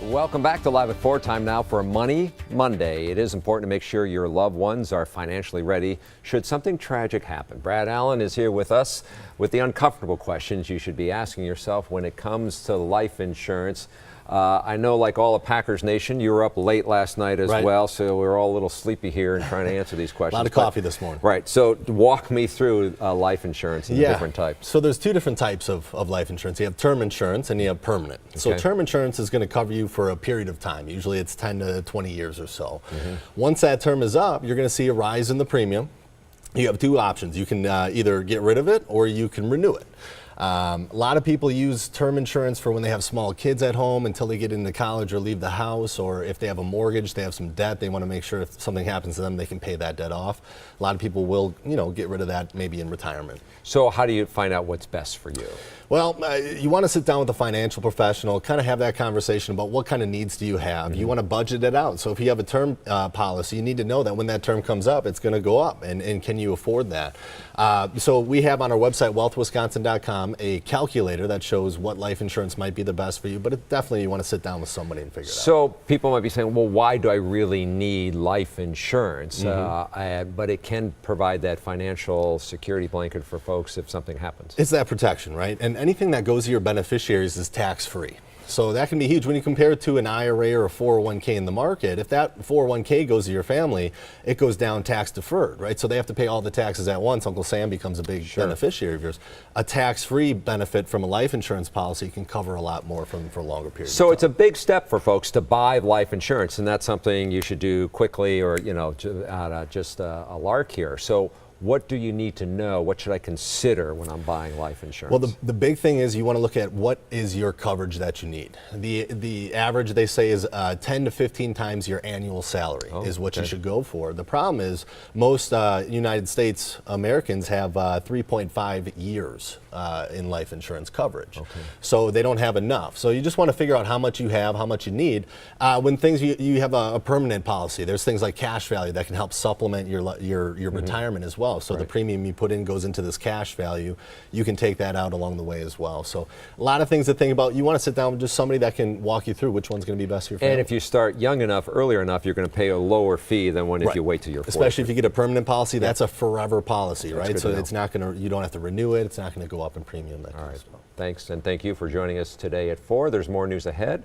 Welcome back to Live at 4. Time now for Money Monday. It is important to make sure your loved ones are financially ready should something tragic happen. Brad Allen is here with us with the uncomfortable questions you should be asking yourself when it comes to life insurance. I know, like all of Packers Nation, you were up late last night as well, so we were all a little sleepy here and trying to answer these questions. A lot of coffee this morning. Right, so walk me through life insurance and the different types. So there's two different types of life insurance. You have term insurance and you have permanent. Okay. So term insurance is going to cover you for a period of time. Usually it's 10 to 20 years or so. Once that term is up, you're going to see a rise in the premium. You have two options. You can either get rid of it or you can renew it. A lot of people use term insurance for when they have small kids at home until they get into college or leave the house, or if they have a mortgage, they have some debt, they want to make sure if something happens to them, they can pay that debt off. A lot of people will, get rid of that maybe in retirement. So how do you find out what's best for you? Well, you want to sit down with a financial professional, kind of have that conversation about what kind of needs do you have. You want to budget it out. So if you have a term policy, you need to know that when that term comes up, it's going to go up, and can you afford that? So we have on our website, wealthwisconsin.com, a calculator that shows what life insurance might be the best for you, but definitely you want to sit down with somebody and figure it out. So people might be saying, well, why do I really need life insurance? But it can provide that financial security blanket for folks if something happens. It's that protection, right? And anything that goes to your beneficiaries is tax-free. So that can be huge when you compare it to an IRA or a 401k in the market. If that 401k goes to your family, it goes down tax deferred, right? So they have to pay all the taxes at once. Uncle Sam becomes a big beneficiary of yours. A tax-free benefit from a life insurance policy can cover a lot more for a longer period of time. So it's a big step for folks to buy life insurance, and that's something you should do quickly or, just a lark here. So what do you need to know? What should I consider when I'm buying life insurance? Well, the big thing is you want to look at what is your coverage that you need. The average, they say, is 10 to 15 times your annual salary is what you should go for. The problem is most United States Americans have 3.5 years in life insurance coverage. So they don't have enough. So you just want to figure out how much you have, how much you need. When you have a permanent policy, there's things like cash value that can help supplement your retirement as well. So the premium you put in goes into this cash value. You can take that out along the way as well. So a lot of things to think about. You want to sit down with just somebody that can walk you through which one's going to be best for your family. And if you start young enough, earlier enough, you're going to pay a lower fee than if you wait till you're 40. Especially if you get a permanent policy, that's a forever policy, right? So it's not going to, you don't have to renew it. It's not going to go up in premium. All right. Thanks, and thank you for joining us today at 4. There's more news ahead.